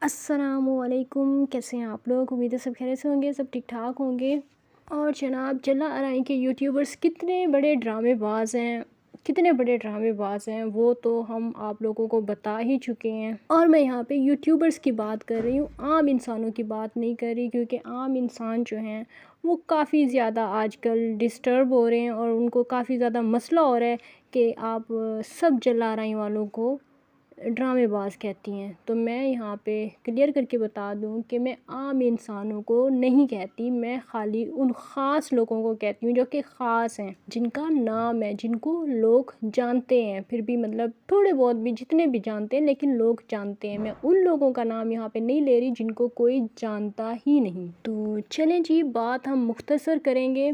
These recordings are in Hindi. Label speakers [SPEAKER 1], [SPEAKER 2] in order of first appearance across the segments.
[SPEAKER 1] अस्सलामुअलैकुम, कैसे हैं आप लोग। उम्मीद है सब खैरियत से होंगे, सब ठीक ठाक होंगे। और जनाब चला आ रहा है कि यूट्यूबर्स कितने बड़े ड्रामेबाज हैं, कितने बड़े ड्रामेबाज हैं, वो तो हम आप लोगों को बता ही चुके हैं। और मैं यहाँ पे यूट्यूबर्स की बात कर रही हूँ, आम इंसानों की बात नहीं कर रही, क्योंकि आम इंसान जो हैं वो काफ़ी ज़्यादा आजकल डिस्टर्ब हो रहे हैं और उनको काफ़ी ज़्यादा मसला हो रहा है कि आप सब जला रही वालों को ड्रामेबाज कहती हैं। तो मैं यहाँ पे क्लियर करके बता दूँ कि मैं आम इंसानों को नहीं कहती, मैं खाली उन ख़ास लोगों को कहती हूँ जो कि ख़ास हैं, जिनका नाम है, जिनको लोग जानते हैं। फिर भी मतलब थोड़े बहुत भी, जितने भी जानते हैं, लेकिन लोग जानते हैं। मैं उन लोगों का नाम यहाँ पे नहीं ले रही जिनको कोई जानता ही नहीं। तो चलें जी, बात हम मुख्तसर करेंगे।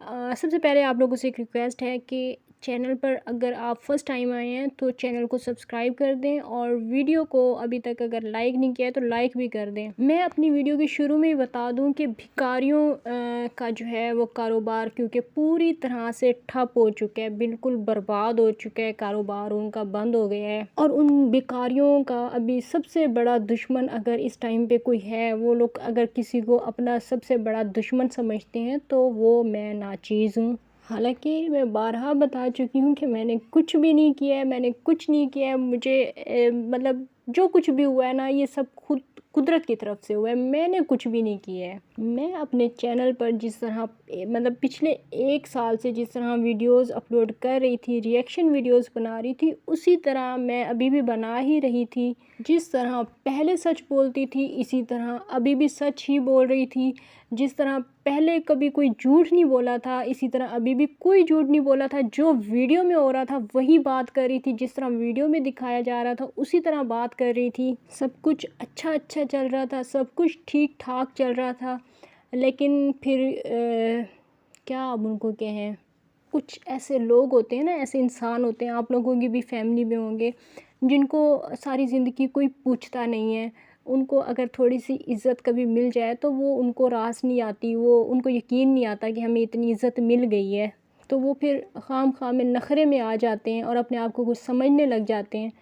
[SPEAKER 1] सबसे पहले आप लोगों से एक रिक्वेस्ट है कि चैनल पर अगर आप फ़र्स्ट टाइम आए हैं तो चैनल को सब्सक्राइब कर दें, और वीडियो को अभी तक अगर लाइक नहीं किया है तो लाइक भी कर दें। मैं अपनी वीडियो के शुरू में ही बता दूं कि भिखारियों का जो है वो कारोबार क्योंकि पूरी तरह से ठप हो चुका है, बिल्कुल बर्बाद हो चुका है, कारोबार उनका बंद हो गया है। और उन भिखारियों का अभी सबसे बड़ा दुश्मन अगर इस टाइम पे कोई है, वो लोग अगर किसी को अपना सबसे बड़ा दुश्मन समझते हैं तो वो मैं नाचीज़ हूँ। हालांकि मैं बारहा बता चुकी हूँ कि मैंने कुछ भी नहीं किया है, मैंने कुछ नहीं किया है। मुझे मतलब जो कुछ भी हुआ है ना, ये सब खुद कुदरत की तरफ से हुआ है, मैंने कुछ भी नहीं किया है। मैं अपने चैनल पर जिस तरह मतलब पिछले 1 साल से जिस तरह वीडियोस अपलोड कर रही थी, रिएक्शन वीडियोस बना रही थी, उसी तरह मैं अभी भी बना ही रही थी। जिस तरह पहले सच बोलती थी, इसी तरह अभी भी सच ही बोल रही थी। जिस तरह पहले कभी कोई झूठ नहीं बोला था, इसी तरह अभी भी कोई झूठ नहीं बोला था। जो वीडियो में हो रहा था वही बात कर रही थी, जिस तरह वीडियो में दिखाया जा रहा था उसी तरह बात कर रही थी। सब कुछ अच्छा अच्छा चल रहा था, सब कुछ ठीक ठाक चल रहा था। लेकिन फिर क्या अब उनको कहें, कुछ ऐसे लोग होते हैं ना, ऐसे इंसान होते हैं, आप लोगों की भी फैमिली में होंगे, जिनको सारी ज़िंदगी कोई पूछता नहीं है। उनको अगर थोड़ी सी इज़्ज़त कभी मिल जाए तो वो उनको रास नहीं आती, वो उनको यकीन नहीं आता कि हमें इतनी इज़्ज़त मिल गई है। तो वो फिर खाम में नखरे में आ जाते हैं और अपने आप को कुछ समझने लग जाते हैं।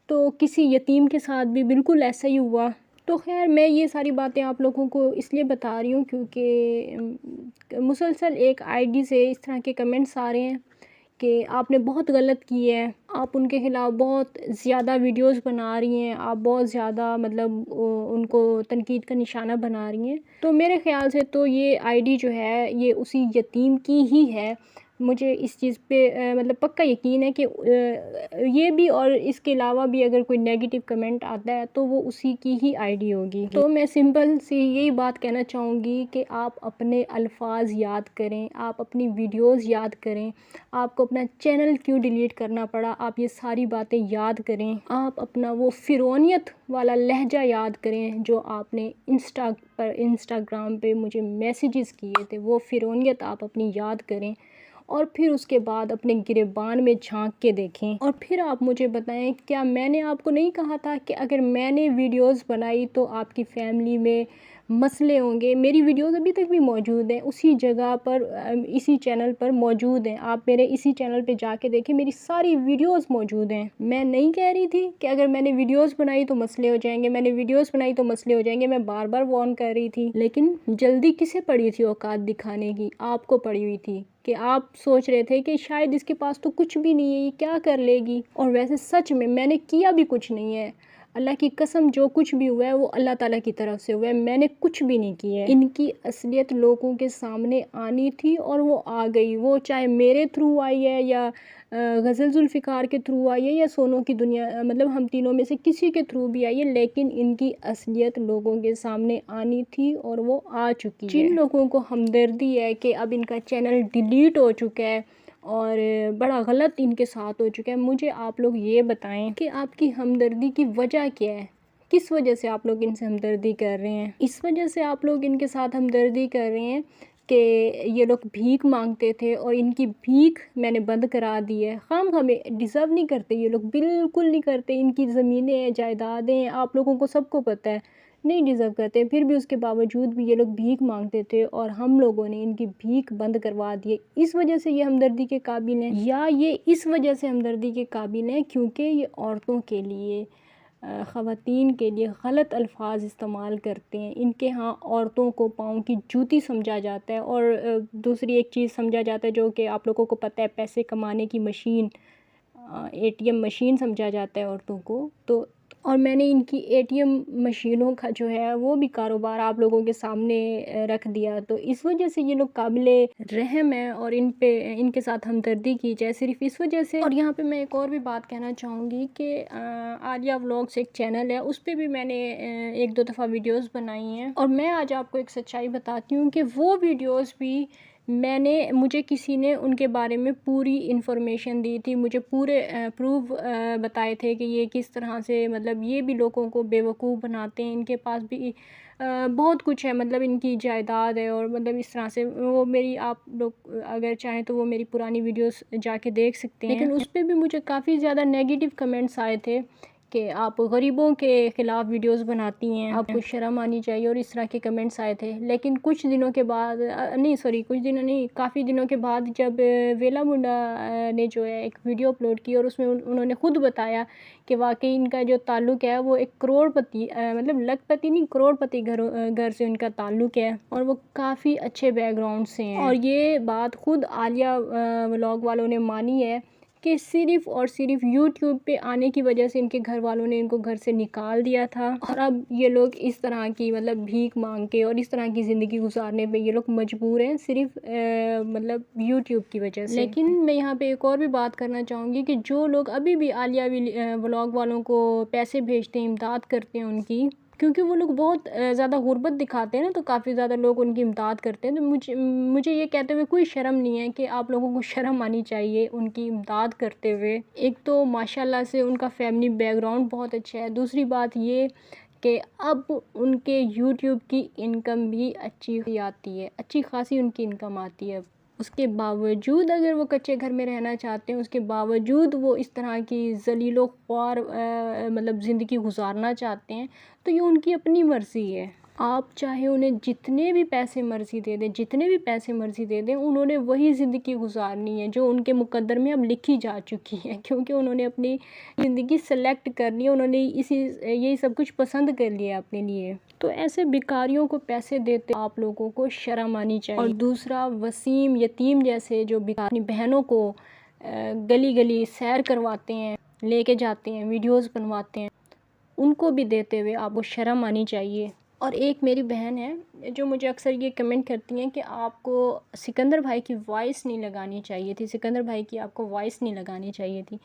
[SPEAKER 1] तो किसी यतीम के साथ भी बिल्कुल ऐसा ही हुआ। तो खैर मैं ये सारी बातें आप लोगों को इसलिए बता रही हूँ क्योंकि मुसलसल एक आईडी से इस तरह के कमेंट्स आ रहे हैं कि आपने बहुत गलत की है, आप उनके ख़िलाफ़ बहुत ज़्यादा वीडियोस बना रही हैं, आप बहुत ज़्यादा मतलब उनको तनकीद का निशाना बना रही हैं। तो मेरे ख़्याल से तो ये आईडी जो है ये उसी यतीम की ही है। मुझे इस चीज़ पे मतलब पक्का यकीन है कि ये भी और इसके अलावा भी अगर कोई नेगेटिव कमेंट आता है तो वो उसी की ही आईडी होगी। तो मैं सिंपल सी यही बात कहना चाहूँगी कि आप अपने अल्फाज याद करें, आप अपनी वीडियोस याद करें। आपको अपना चैनल क्यों डिलीट करना पड़ा, आप ये सारी बातें याद करें। आप अपना वो फ़िरौनियत वाला लहजा याद करें जो आपने इंस्टाग्राम पे मुझे मैसेजेस किए थे, वो फ़िरौनियत आप अपनी याद करें। और फिर उसके बाद अपने गिरेबान में झांक के देखें और फिर आप मुझे बताएं, क्या मैंने आपको नहीं कहा था कि अगर मैंने वीडियोस बनाई तो आपकी फैमिली में मसले होंगे। मेरी वीडियोस अभी तक भी मौजूद हैं, उसी जगह पर इसी चैनल पर मौजूद हैं। आप मेरे इसी चैनल पे जाके देखें, मेरी सारी वीडियोस मौजूद हैं। मैं नहीं कह रही थी कि अगर मैंने वीडियोस बनाई तो मसले हो जाएंगे, मैंने वीडियोस बनाई तो मसले हो जाएंगे, मैं बार बार वार्न कर रही थी। लेकिन जल्दी किसे पड़ी थी औकात दिखाने की? आपको पड़ी हुई थी कि आप सोच रहे थे कि शायद इसके पास तो कुछ भी नहीं है, ये क्या कर लेगी। और वैसे सच में मैंने किया भी कुछ नहीं है। अल्लाह की कसम, जो कुछ भी हुआ है वो अल्लाह ताला की तरफ से हुआ है, मैंने कुछ भी नहीं किया है। इनकी असलियत लोगों के सामने आनी थी और वो आ गई। वो चाहे मेरे थ्रू आई है या गज़ल जुल्फ़िकार के थ्रू आई है या सोनों की दुनिया, मतलब हम तीनों में से किसी के थ्रू भी आई है, लेकिन इनकी असलियत लोगों के सामने आनी थी और वो आ चुकी है। जिन लोगों को हमदर्दी है कि अब इनका चैनल डिलीट हो चुका है और बड़ा गलत इनके साथ हो चुका है, मुझे आप लोग ये बताएं कि आपकी हमदर्दी की वजह क्या है, किस वजह से आप लोग इनसे हमदर्दी कर रहे हैं। इस वजह से आप लोग इनके साथ हमदर्दी कर रहे हैं कि ये लोग भीख मांगते थे और इनकी भीख मैंने बंद करा दी है। हमें डिज़र्व नहीं करते ये लोग, बिल्कुल नहीं करते। इनकी ज़मीनें हैं, जायदादें हैं, आप लोगों को सबको पता है, नहीं डिज़र्व करते। फिर भी उसके बावजूद भी ये लोग भीख मांगते थे और हम लोगों ने इनकी भीख बंद करवा दी है। इस वजह से ये हमदर्दी के काबिल हैं, या ये इस वजह से हमदर्दी के काबिल हैं क्योंकि ये औरतों के लिए ख़वातीन के लिए गलत अल्फाज इस्तेमाल करते हैं। इनके यहाँ औरतों को पाँव की जूती समझा जाता है और दूसरी एक चीज़ समझा जाता है जो कि आप लोगों को पता है, पैसे कमाने की मशीन, एटीएम मशीन समझा जाता है औरतों को। तो और मैंने इनकी एटीएम मशीनों का जो है वो भी कारोबार आप लोगों के सामने रख दिया। तो इस वजह से ये लोग काबिले रहम हैं और इनके साथ हमदर्दी की जाए सिर्फ इस वजह से। और यहाँ पे मैं एक और भी बात कहना चाहूँगी कि आलिया व्लॉग्स एक चैनल है, उस पर भी मैंने एक दो दफ़ा वीडियोज़ बनाई हैं और मैं आज आपको एक सच्चाई बताती हूँ कि वो वीडियोज़ भी मुझे किसी ने उनके बारे में पूरी इन्फॉर्मेशन दी थी, मुझे पूरे प्रूफ बताए थे कि ये किस तरह से मतलब ये भी लोगों को बेवकूफ़ बनाते हैं। इनके पास भी बहुत कुछ है, मतलब इनकी जायदाद है और मतलब इस तरह से वो मेरी, आप लोग अगर चाहें तो वो मेरी पुरानी वीडियोस जाके देख सकते हैं। लेकिन उस पर भी मुझे काफ़ी ज़्यादा नेगेटिव कमेंट्स आए थे कि आप गरीबों के ख़िलाफ़ वीडियोस बनाती हैं, आपको शर्म आनी चाहिए, और इस तरह के कमेंट्स आए थे। लेकिन कुछ दिनों के बाद कुछ दिनों नहीं, काफ़ी दिनों के बाद जब वेला मुंडा ने जो है एक वीडियो अपलोड की और उसमें उन्होंने ख़ुद बताया कि वाकई इनका जो ताल्लुक़ है वो एक करोड़पति मतलब लखपति नहीं, करोड़पति घर से उनका ताल्लुक़ है और वो काफ़ी अच्छे बैकग्राउंड से हैं। और ये बात ख़ुद आलिया व्लॉग वालों ने मानी है कि सिर्फ़ और सिर्फ यूट्यूब पे आने की वजह से इनके घर वालों ने इनको घर से निकाल दिया था और अब ये लोग इस तरह की मतलब भीख मांग के और इस तरह की ज़िंदगी गुजारने पे ये लोग मजबूर हैं सिर्फ मतलब यूट्यूब की वजह से। लेकिन मैं यहाँ पे एक और भी बात करना चाहूँगी कि जो लोग अभी भी आलिया व्लॉग वालों को पैसे भेजते हैं, इमदाद करते हैं उनकी, क्योंकि वो लोग बहुत ज़्यादा गुर्बत दिखाते हैं ना, तो काफ़ी ज़्यादा लोग उनकी इमदाद करते हैं। तो मुझे ये कहते हुए कोई शर्म नहीं है कि आप लोगों को शर्म आनी चाहिए उनकी इमदाद करते हुए। एक तो माशाल्लाह से उनका फैमिली बैकग्राउंड बहुत अच्छा है, दूसरी बात ये कि अब उनके यूट्यूब की इनकम भी अच्छी आती है, अच्छी खासी उनकी इनकम आती है। उसके बावजूद अगर वो कच्चे घर में रहना चाहते हैं, उसके बावजूद वो इस तरह की ज़लीलो ख्वार मतलब ज़िंदगी गुजारना चाहते हैं, तो ये उनकी अपनी मर्ज़ी है। आप चाहे उन्हें जितने भी पैसे मर्ज़ी दे दें, जितने भी पैसे मर्ज़ी दे दें, उन्होंने वही ज़िंदगी गुजारनी है जो उनके मुकद्दर में अब लिखी जा चुकी है, क्योंकि उन्होंने अपनी ज़िंदगी सेलेक्ट करनी है, उन्होंने यही सब कुछ पसंद कर लिया अपने लिए। तो ऐसे भिखारियों को पैसे देते आप लोगों को शर्म आनी चाहिए। और दूसरा, वसीम यतीम जैसे जो अपनी बहनों को गली गली सैर करवाते हैं, लेके जाते हैं, वीडियोस बनवाते हैं, उनको भी देते हुए आपको शर्म आनी चाहिए। और एक मेरी बहन है जो मुझे अक्सर ये कमेंट करती हैं कि आपको सिकंदर भाई की वॉइस नहीं लगानी चाहिए थी, सिकंदर भाई की आपको वॉइस नहीं लगानी चाहिए थी।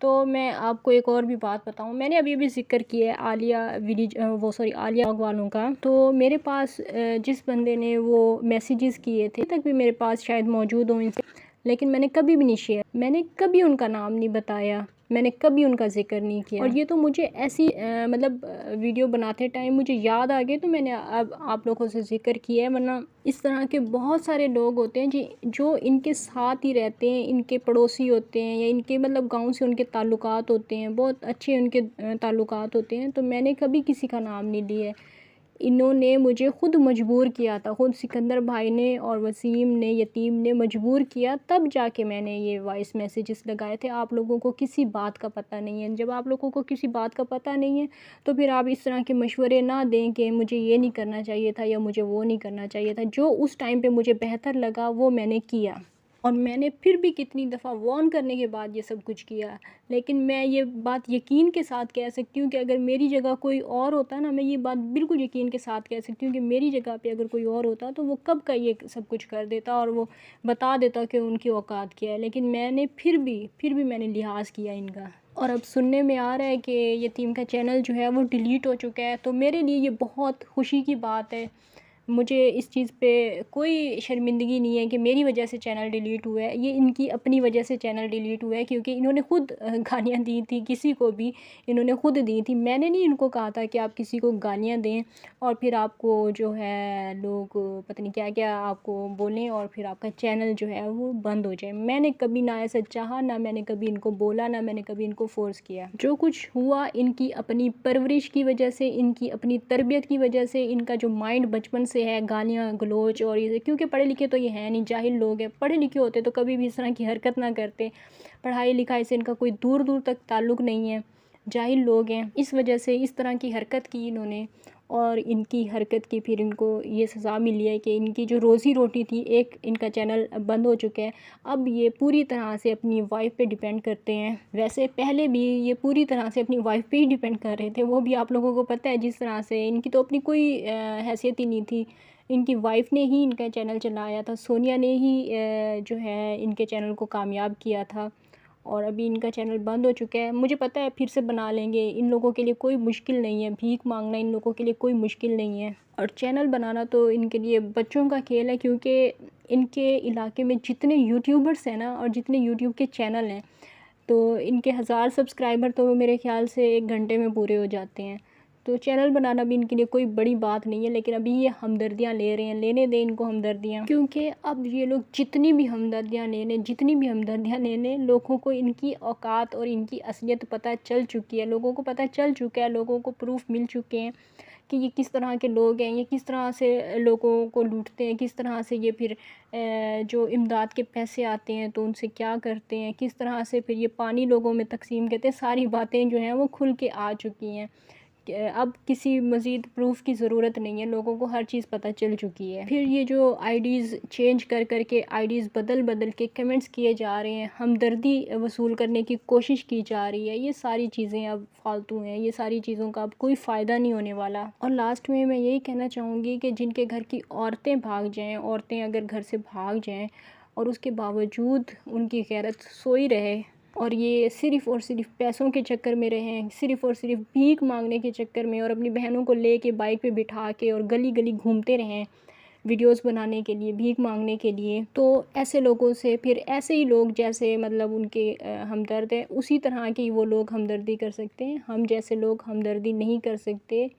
[SPEAKER 1] तो मैं आपको एक और भी बात बताऊं, मैंने अभी भी जिक्र किया है आलिया व्लॉग वालों का। तो मेरे पास जिस बंदे ने वो मैसेजेस किए थे तक भी मेरे पास शायद मौजूद हों इनसे, लेकिन मैंने कभी भी नहीं शेयर, मैंने कभी उनका नाम नहीं बताया, मैंने कभी उनका जिक्र नहीं किया। और ये तो मुझे ऐसी मतलब वीडियो बनाते टाइम मुझे याद आ गए तो मैंने अब आप लोगों से जिक्र किया है, वरना इस तरह के बहुत सारे लोग होते हैं जो इनके साथ ही रहते हैं, इनके पड़ोसी होते हैं या इनके मतलब गांव से उनके ताल्लुकात होते हैं, बहुत अच्छे उनके ताल्लुकात होते हैं। तो मैंने कभी किसी का नाम नहीं लिया है, इन्होंने मुझे ख़ुद मजबूर किया था, ख़ुद सिकंदर भाई ने और वसीम ने, यतीम ने मजबूर किया, तब जाके मैंने ये वॉइस मैसेजेस लगाए थे। आप लोगों को किसी बात का पता नहीं है, जब आप लोगों को किसी बात का पता नहीं है तो फिर आप इस तरह के मशवरे ना दें कि मुझे ये नहीं करना चाहिए था या मुझे वो नहीं करना चाहिए था। जो उस टाइम पे मुझे बेहतर लगा वो मैंने किया, और मैंने फिर भी कितनी दफ़ा वार्न करने के बाद ये सब कुछ किया। लेकिन मैं ये बात यकीन के साथ कह सकती हूँ कि अगर मेरी जगह कोई और होता ना, मैं ये बात बिल्कुल यकीन के साथ कह सकती हूँ कि मेरी जगह पे अगर कोई और होता तो वो कब का ये सब कुछ कर देता और वो बता देता कि उनकी औकात क्या है। लेकिन मैंने फिर भी मैंने लिहाज किया इनका। और अब सुनने में आ रहा है कि यतीम का चैनल जो है वो डिलीट हो चुका है, तो मेरे लिए ये बहुत खुशी की बात है। मुझे इस चीज़ पे कोई शर्मिंदगी नहीं है कि मेरी वजह से चैनल डिलीट हुआ है, ये इनकी अपनी वजह से चैनल डिलीट हुआ है, क्योंकि इन्होंने ख़ुद गालियाँ दी थी, किसी को भी इन्होंने ख़ुद दी थी। मैंने नहीं इनको कहा था कि आप किसी को गालियाँ दें और फिर आपको जो है लोग पता नहीं क्या क्या आपको बोलें और फिर आपका चैनल जो है वो बंद हो जाए। मैंने कभी ना ऐसा चाहा, ना मैंने कभी इनको बोला, ना मैंने कभी इनको फ़ोर्स किया। जो कुछ हुआ इनकी अपनी परवरिश की वजह से, इनकी अपनी तरबियत की वजह से, इनका जो माइंड बचपन से है गालियाँ गलोच और ये, क्योंकि पढ़े लिखे तो ये हैं नहीं, जाहिल लोग हैं। पढ़े लिखे होते तो कभी भी इस तरह की हरकत ना करते, पढ़ाई लिखाई से इनका कोई दूर दूर तक ताल्लुक़ नहीं है, जाहिल लोग हैं, इस वजह से इस तरह की हरकत की इन्होंने, और इनकी हरकत की फिर इनको ये सज़ा मिली है कि इनकी जो रोज़ी रोटी थी, एक इनका चैनल बंद हो चुका है। अब ये पूरी तरह से अपनी वाइफ पे डिपेंड करते हैं। वैसे पहले भी ये पूरी तरह से अपनी वाइफ पे ही डिपेंड कर रहे थे, वो भी आप लोगों को पता है। जिस तरह से इनकी तो अपनी कोई हैसियत ही नहीं थी, इनकी वाइफ ने ही इनका चैनल चलाया था, सोनिया ने ही जो है इनके चैनल को कामयाब किया था। और अभी इनका चैनल बंद हो चुका है। मुझे पता है फिर से बना लेंगे, इन लोगों के लिए कोई मुश्किल नहीं है, भीख मांगना इन लोगों के लिए कोई मुश्किल नहीं है। और चैनल बनाना तो इनके लिए बच्चों का खेल है, क्योंकि इनके इलाके में जितने यूट्यूबर्स हैं ना, और जितने यूट्यूब के चैनल हैं, तो इनके 1000 सब्सक्राइबर तो मेरे ख़्याल से 1 घंटे में पूरे हो जाते हैं। तो चैनल बनाना भी इनके लिए कोई बड़ी बात नहीं है, लेकिन अभी ये हमदर्दियाँ ले रहे हैं, लेने दें इनको हमदर्दियाँ, क्योंकि अब ये लोग जितनी भी हमदर्दियाँ ले लें, जितनी भी हमदर्दियाँ ले लें, लोगों को इनकी औकात और इनकी असलियत पता चल चुकी है। लोगों को पता चल चुका है, लोगों को प्रूफ मिल चुके हैं कि ये किस तरह के लोग हैं, ये किस तरह से लोगों को लूटते हैं, किस तरह से ये फिर जो इमदाद के पैसे आते हैं तो उनसे क्या करते हैं, किस तरह से फिर ये पानी लोगों में तकसीम करते हैं। सारी बातें जो हैं वो खुल के आ चुकी हैं। अब किसी मज़ीद प्रूफ की ज़रूरत नहीं है, लोगों को हर चीज़ पता चल चुकी है। फिर ये जो आईडीज़ चेंज कर कर के, आईडीज़ बदल बदल के कमेंट्स किए जा रहे हैं, हमदर्दी वसूल करने की कोशिश की जा रही है, ये सारी चीज़ें अब फालतू हैं। ये सारी चीज़ों का अब कोई फ़ायदा नहीं होने वाला। और लास्ट में मैं यही कहना चाहूँगी कि जिनके घर की औरतें भाग जाएँ, औरतें अगर घर से भाग जाएँ और उसके बावजूद उनकी गैरत सोई रहे, और ये सिर्फ़ और सिर्फ पैसों के चक्कर में रहें, सिर्फ़ और सिर्फ भीख मांगने के चक्कर में, और अपनी बहनों को लेके बाइक पे बिठा के और गली गली घूमते रहें वीडियोस बनाने के लिए, भीख मांगने के लिए, तो ऐसे लोगों से फिर ऐसे ही लोग जैसे मतलब उनके हमदर्द हैं, उसी तरह की वो लोग हमदर्दी कर सकते हैं। हम जैसे लोग हमदर्दी नहीं कर सकते।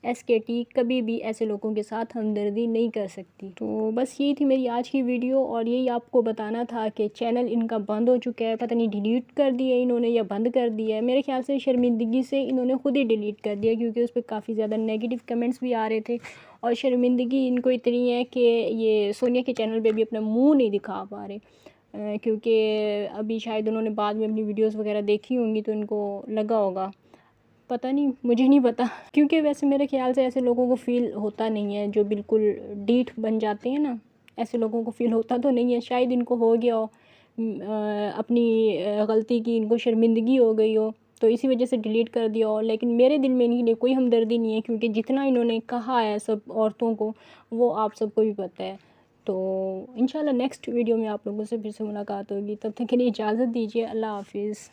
[SPEAKER 1] SKT कभी भी ऐसे लोगों के साथ हमदर्दी नहीं कर सकती। तो बस यही थी मेरी आज की वीडियो, और यही आपको बताना था कि चैनल इनका बंद हो चुका है। पता नहीं डिलीट कर दिया इन्होंने या बंद कर दिया है। मेरे ख्याल से शर्मिंदगी से इन्होंने खुद ही डिलीट कर दिया, क्योंकि उस पर काफ़ी ज़्यादा नेगेटिव कमेंट्स भी आ रहे थे। और शर्मिंदगी इनको इतनी है कि ये सोनिया के चैनल पर भी अपना मुँह नहीं दिखा पा रहे, क्योंकि अभी शायद उन्होंने बाद में अपनी वीडियोज़ वगैरह देखी होंगी तो इनको लगा होगा, पता नहीं, मुझे नहीं पता। क्योंकि वैसे मेरे ख़्याल से ऐसे लोगों को फ़ील होता नहीं है, जो बिल्कुल ढीठ बन जाते हैं ना, ऐसे लोगों को फ़ील होता तो नहीं है। शायद इनको हो गया हो अपनी गलती की, इनको शर्मिंदगी हो गई हो, तो इसी वजह से डिलीट कर दिया हो। लेकिन मेरे दिल में इनके लिए कोई हमदर्दी नहीं है, क्योंकि जितना इन्होंने कहा है सब औरतों को, वो आप सबको भी पता है। तो इंशाल्लाह नेक्स्ट वीडियो में आप लोगों से फिर से मुलाकात होगी। तब तक के लिए इजाज़त दीजिए। अल्लाह हाफ़िज़।